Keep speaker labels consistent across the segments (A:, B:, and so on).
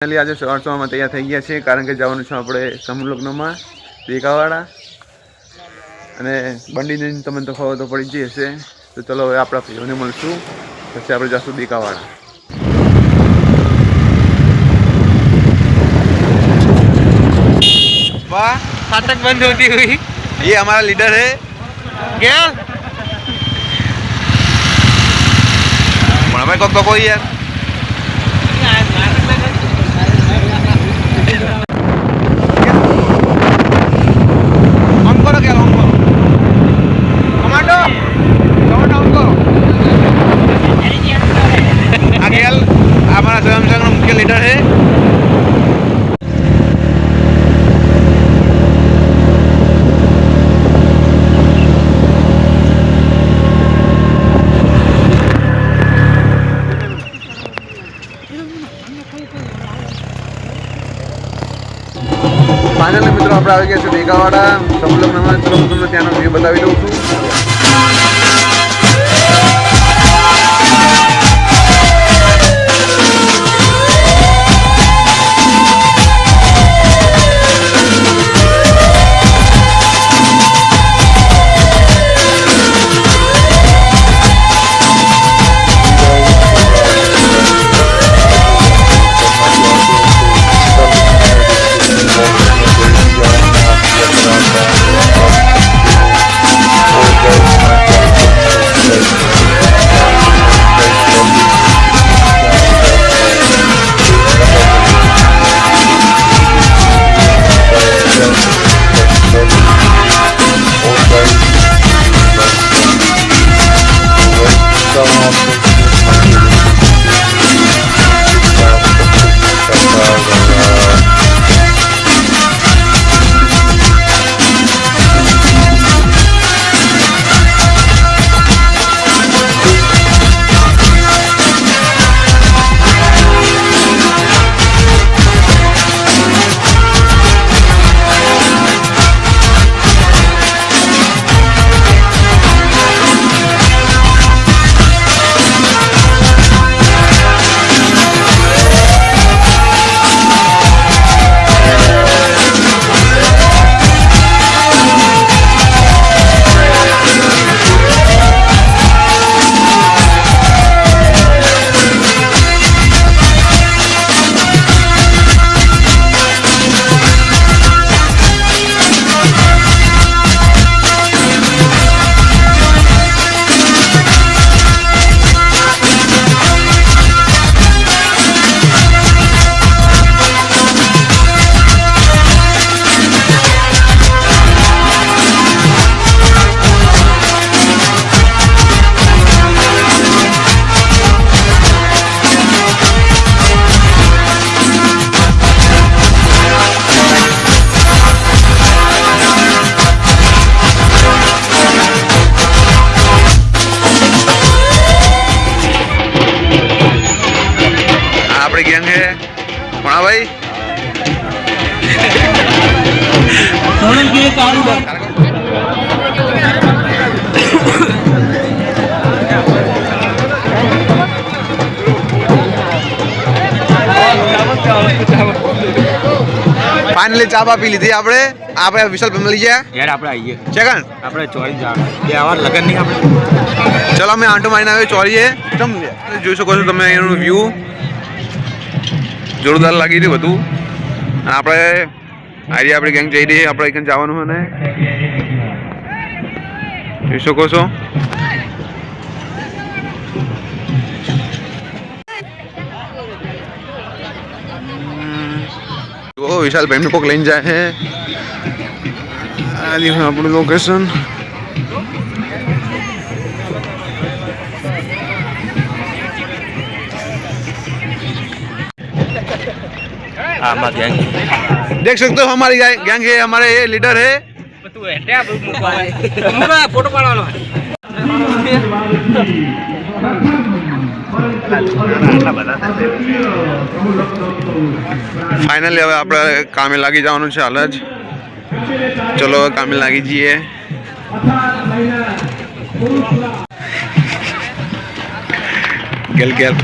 A: Finally આજે સવારમાં તૈયાર થઈ ગયા છે, કારણ કે જવાનું છે આપણે સમૂહ લગ્નમાં દેકાવાડા. અને બંડીને તમને તો ખબર તો પડી જ હશે. તો ચલો હવે આપણા ભાઈઓને મળશું, પછી આપણે જઈશું દેકાવાડા. वाह
B: फाटक बंद होती हुई
A: ये हमारा लीडर है
B: क्या
A: हमें को कोई यार ऑन करो क्या ऑन करो कमांडो कमांडो ऑन करो अकेल हमारा स्वयं संघ मुख्य लीडर है. ફાઇનલી મિત્રો આપણે આવી ગયા છે દેકાવાડા સમૂહ લગ્નમાં. ચલો હું તમને ત્યાંનો વ્યૂ બતાવી દઉં છું. गैंग है कोणा भाई फाइनली चाबा पी ली थी आपने आप विशाल फैमिली है
B: यार આપણે આવીએ
A: ચેકન
B: આપણે ચોરી જવાનું બે આવાર લગન નહીં આપણે.
A: ચલો અમે આંટો મારીને આવે ચોરીએ. તમે જોઈ શકો છો તમે એનું વ્યૂ જોરદાર લાગી રહ્યું બધું. આપણે આજે આપણી ગેંગ જઈ રહી, આપણે એક જવાનું અને જોઈ શકો છો. જો વિશાલ ભાઈ કોક લઈને જાય છે. આ આપણું લોકેશન. देख सकते हो हमारी गैंग है, हमारे ये लीडर है.
B: फोटो पाड़વાનો
A: फाइनली હવે આપણે કામે લાગી જવાનું છે હાલ જ. ચલો કામે લાગી જઈએ. ગેલ ગેલ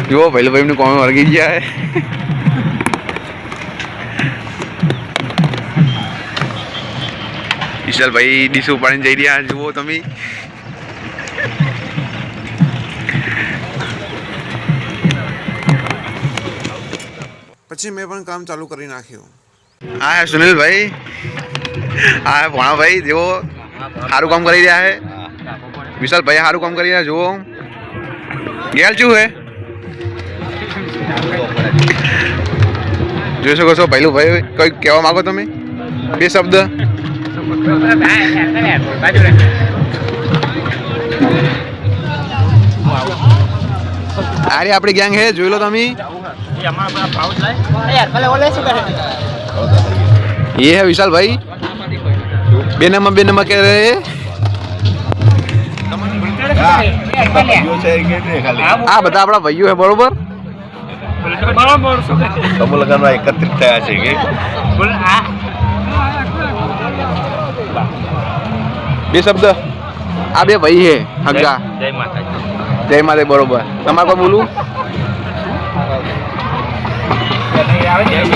A: જુઓ ભૈલુભાઈ એમનું કોમે વળગી ગયા હે. વિશાલભાઈ ડીશ ઉપાડીને જઈ રહ્યા જુઓ તમે. પછી મેં પણ કામ ચાલુ કરી નાખ્યું. હા સુનિલભાઈ, હા ભણાભાઈ જુઓ સારું કામ કરી રહ્યા હે. વિશાલભાઈ સારું કામ કરી રહ્યા જુઓ. ગેલ શું હે જોઈ શકો છો. ભૈલુભાઈ કંઈક કહેવા માંગો તમે? 2 શબ્દ. અરે આપણી ગેંગ હે, જોઈ લો તમે. ये है विशाल भाई. 2 नंबर कह रहे हैं. આ બધા આપણા ભાઈઓ હે બરોબર.
B: સમૂહ લગ્નમાં એકત્રિત થયા છે કે
A: 2 શબ્દ. આ 2 ભાઈ હે હગા.
B: જય માતાજી.
A: જય માતા બરોબર. તમારે કોઈ બોલું?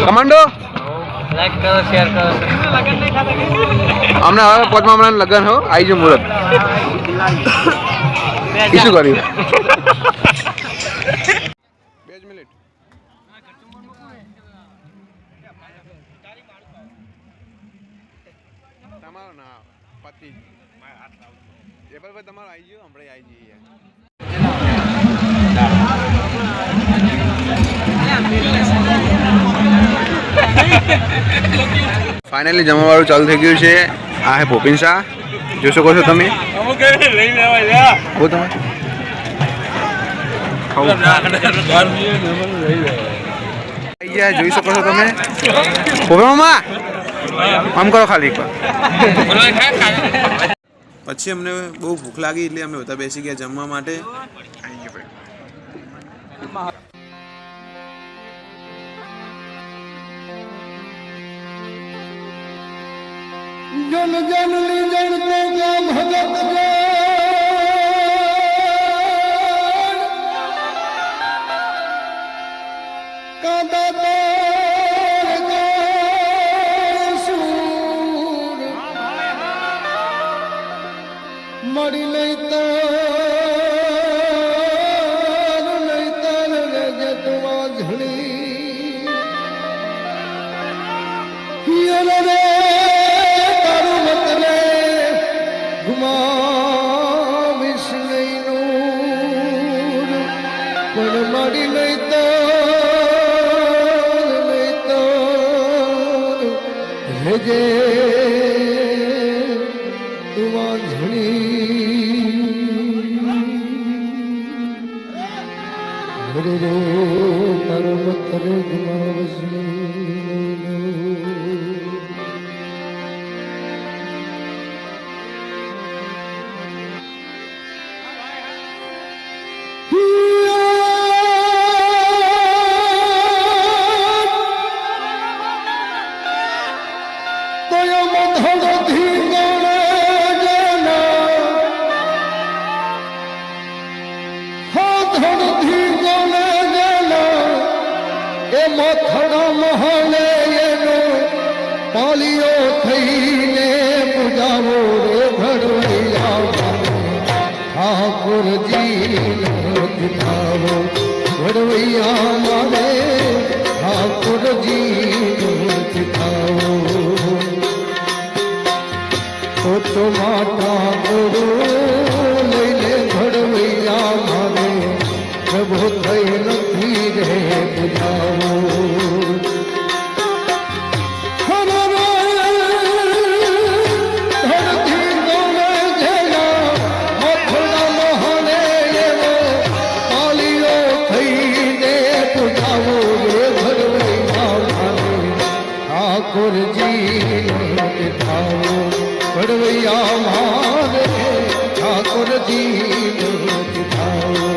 A: કમાન્ડો
B: લાઈક કરો, શેર કરો.
A: અમને હવે 5મા મહિનાનું લગ્ન હો આવી જો મુહૂર્ત. શું કર્યું? 2 જ મિનિટ. તમારો ના પતિ ભાઈ તમારો આવી ગયો. હમણાં આવી જઈએ. ફાઇનલી જમવાવાળું ચાલુ થઈ ગયું છે. આ હે ભોપિન શાહ, જોઈ શકો છો તમે. જોઈ શકો છો તમે. ભોપામાં આમ કરો ખાલી. પછી અમને બહુ ભૂખ લાગી એટલે અમે બધા બેસી ગયા જમવા માટે.
C: जन जन ली जन को क्या भगत का दाता सूर मरी नहीं तो जतवा झड़ी रे જે તુવા ઝણી રે રે પરમ કરે ગુમાવસી. મથડા મહાલે એનો પાલિયો થઈને પૂજાવો રે ભડવૈયા ઠાકોરજી દીઠાવો ભડવૈયા મારે ઠાકોરજી દીઠાવો તો માતા ગુરુ લઈને ભડવૈયા મારે પ્રભુ થઈ નથી રે પૂજાવો. ભડવૈયા મારે ઠાકોરજી દીઠાવો.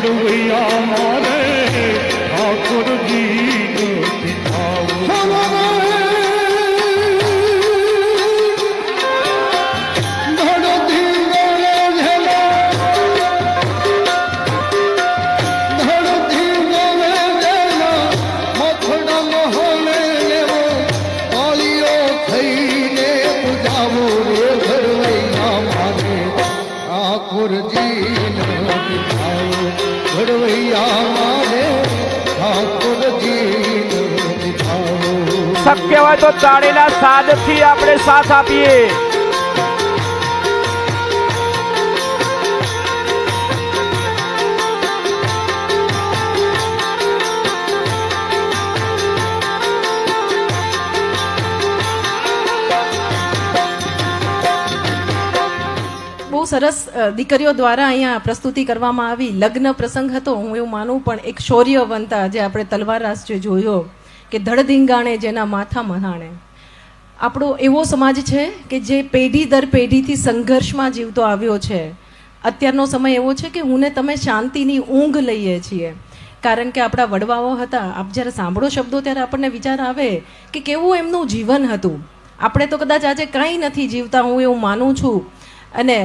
C: ઘડવૈયા મારે ઠાકોરજી
D: શક્ય હોય તો તાળીના સાદથી આપણે સાથ આપીએ.
E: બહુ સરસ દીકરીઓ દ્વારા અહીંયા પ્રસ્તુતિ કરવામાં આવી. લગ્ન પ્રસંગ હતો, હું એવું માનું, પણ એક શૌર્યવંતા જે આપણે તલવાર રાસ જે જોયો કે ધડધીંગાણે જેના માથા મહાણે. આપણો એવો સમાજ છે કે જે પેઢી દર પેઢીથી સંઘર્ષમાં જીવતો આવ્યો છે. અત્યારનો સમય એવો છે કે હું ને તમે શાંતિની ઊંઘ લઈએ છીએ, કારણ કે આપણા વડવાઓ હતા. આપ જ્યારે સાંભળો શબ્દો ત્યારે આપણને વિચાર આવે કે કેવું એમનું જીવન હતું. આપણે તો કદાચ આજે કાંઈ નથી જીવતા, હું એવું માનું છું. અને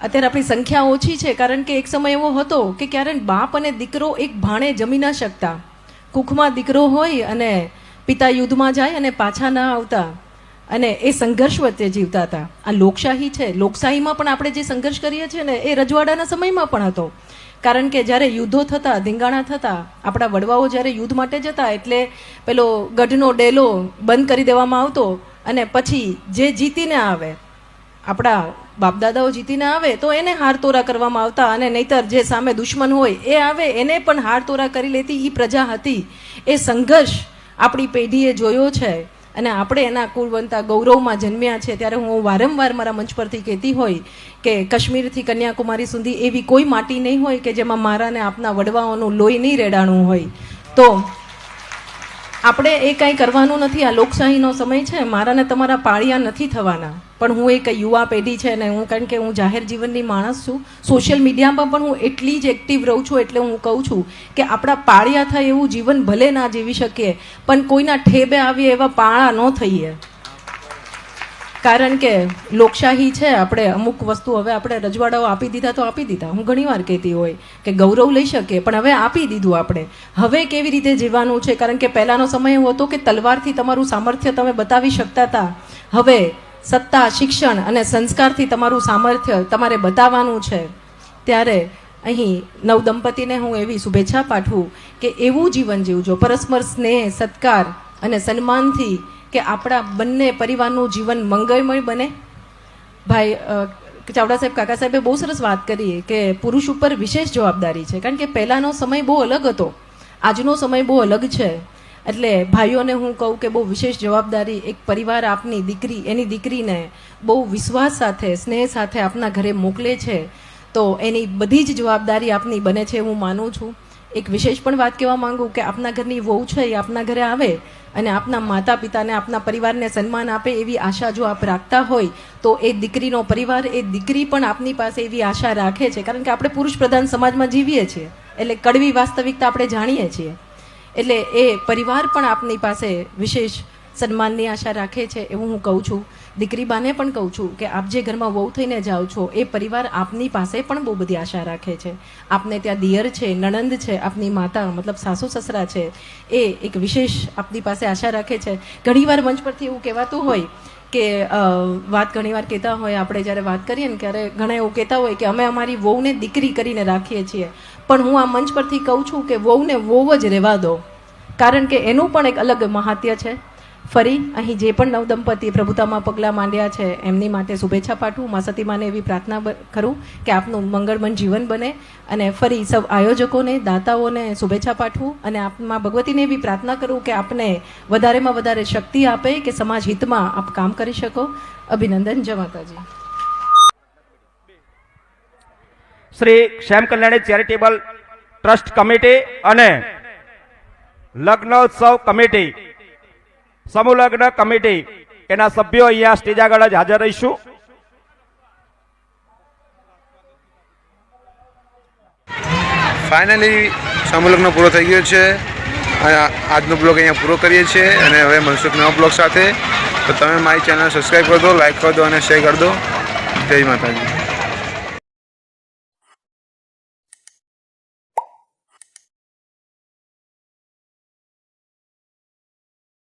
E: અત્યારે આપણી સંખ્યા ઓછી છે, કારણ કે એક સમય એવો હતો કે ક્યારે બાપ અને દીકરો એક ભાણે જમી ન શકતા. કુખમાં દીકરો હોય અને પિતા યુદ્ધમાં જાય અને પાછા ના આવતા, અને એ સંઘર્ષ વચ્ચે જીવતા હતા. આ લોકશાહી છે. લોકશાહીમાં પણ આપણે જે સંઘર્ષ કરીએ છીએ ને એ રજવાડાના સમયમાં પણ હતો. કારણ કે જ્યારે યુદ્ધો થતા, ધીંગાણા થતા, આપણા વડવાઓ જ્યારે યુદ્ધ માટે જતા એટલે પેલો ગઢનો ડેલો બંધ કરી દેવામાં આવતો, અને પછી જે જીતીને આવે, આપણા બાપદાદાઓ જીતીને આવે તો એને હારતોરા કરવામાં આવતા, અને નહીતર જે સામે દુશ્મન હોય એ આવે એને પણ હારતોરા કરી લેતી એ પ્રજા હતી. એ સંઘર્ષ આપણી પેઢીએ જોયો છે, અને આપણે એના કુળવંતા ગૌરવમાં જન્મ્યા છે. ત્યારે હું વારંવાર મારા મંચ પરથી કહેતી હોય કે કાશ્મીરથી કન્યાકુમારી સુધી એવી કોઈ માટી નહીં હોય કે જેમાં મારા ને આપના વડવાઓનું લોહી નહીં રેડાણું હોય. તો આપણે એ કાંઈ કરવાનું નથી. આ લોકશાહીનો સમય છે. મારા ને તમારા પાળિયા નથી થવાના. પણ હું એક યુવા પેઢી છે ને હું, કારણ કે હું જાહેર જીવનની માણસ છું, સોશિયલ મીડિયામાં પણ હું એટલી જ એક્ટિવ રહું છું. એટલે હું કહું છું કે આપણા પાળિયા થાય એવું જીવન ભલે ના જીવી શકીએ, પણ કોઈના ઠેબે આવીએ એવા પાળા ન થઈએ. કારણ કે લોકશાહી છે. આપણે અમુક વસ્તુ હવે આપણે રજવાડાઓ આપી દીધા તો આપી દીધા. હું ઘણીવાર કહેતી હોય કે ગૌરવ લઈ શકીએ, પણ હવે આપી દીધું આપણે. હવે કેવી રીતે જીવવાનું છે? કારણ કે પહેલાંનો સમય એવો હતો કે તલવારથી તમારું સામર્થ્ય તમે બતાવી શકતા હતા. હવે સત્તા, શિક્ષણ અને સંસ્કારથી તમારું સામર્થ્ય તમારે બતાવવાનું છે. ત્યારે અહીં નવ દંપતીને હું એવી શુભેચ્છા પાઠવું કે એવું જીવન જીવજો, પરસ્પર સ્નેહ, સત્કાર અને સન્માનથી, કે આપણા બંને પરિવારનું જીવન મંગળમય બને. ભાઈ ચાવડા સાહેબ, કાકા સાહેબે બહુ સરસ વાત કરી કે પુરુષ ઉપર વિશેષ જવાબદારી છે. કારણ કે પહેલાંનો સમય બહુ અલગ હતો, આજનો સમય બહુ અલગ છે. એટલે ભાઈઓને હું કહું કે બહુ વિશેષ જવાબદારી. એક પરિવાર આપની દીકરી, એની દીકરીને બહુ વિશ્વાસ સાથે, સ્નેહ સાથે આપના ઘરે મોકલે છે, તો એની બધી જ જવાબદારી આપની બને છે હું માનું છું. એક વિશેષ પણ વાત કહેવા માંગુ કે આપના ઘરની વહુ છે એ આપના ઘરે આવે અને આપના માતા પિતાને, આપના પરિવારને સન્માન આપે એવી આશા જો આપ રાખતા હોય તો એ દીકરીનો પરિવાર, એ દીકરી પણ આપની પાસે એવી આશા રાખે છે. કારણ કે આપણે પુરુષ પ્રધાન સમાજમાં જીવીએ છીએ, એટલે કડવી વાસ્તવિકતા આપણે જાણીએ છીએ. એટલે એ પરિવાર પણ આપની પાસે વિશેષ સન્માનની આશા રાખે છે એવું હું કહું છું. દીકરી બાને પણ કહું છું કે આપ જે ઘરમાં વહુ થઈને જાઓ છો એ પરિવાર આપની પાસે પણ બહુ બધી આશા રાખે છે. આપને ત્યાં દિયર છે, નણંદ છે, આપની માતા મતલબ સાસુ સસરા છે, એ એક વિશેષ આપની પાસે આશા રાખે છે. ઘણીવાર મંચ પરથી એવું કહેવાતું હોય કે વાત ઘણીવાર કહેતા હોય આપણે જ્યારે વાત કરીએ ને ત્યારે ઘણા એવું કહેતા હોય કે અમે અમારી વહુને દીકરી કરીને રાખીએ છીએ. પણ હું આ મંચ પરથી કહું છું કે વહુને વહુ જ રહેવા દો, કારણ કે એનું પણ એક અલગ મહાત્ય છે. ફરી અહીં જે પણ નવદંપતિ પ્રભુતામાં પગલાં માંડ્યા છે એમની માટે શુભેચ્છા પાઠવું. મા સતીમાને એવી પ્રાર્થના કરું કે આપનું મંગળમય જીવન બને. અને ફરી સૌ આયોજકોને, દાતાઓને શુભેચ્છા પાઠવું. અને આપમાં ભગવતીને એવી પ્રાર્થના કરું કે આપને વધારેમાં વધારે શક્તિ આપે કે સમાજ હિતમાં આપ કામ કરી શકો. અભિનંદન. જય માતાજી.
D: શ્રી શ્યામ કલ્યાણી ચેરિટેબલ ટ્રસ્ટ કમિટી અને લગ્નોત્સવ કમિટી, સમૂહ લગ્ન કમિટી, એના સભ્યો અહીંયા સ્ટેજ આગળ જ હાજર રહીશું.
A: ફાઇનલી સમૂહ લગ્ન પૂરો થઈ ગયો છે અને આજનો બ્લોગ અહીંયા પૂરો કરીએ છીએ અને હવે મળશું એક નવા બ્લોગ સાથે. તો તમે મારી ચેનલ સબસ્ક્રાઈબ કરી દો, લાઈક કરી દો અને શેર કરી દો. જય માતાજી.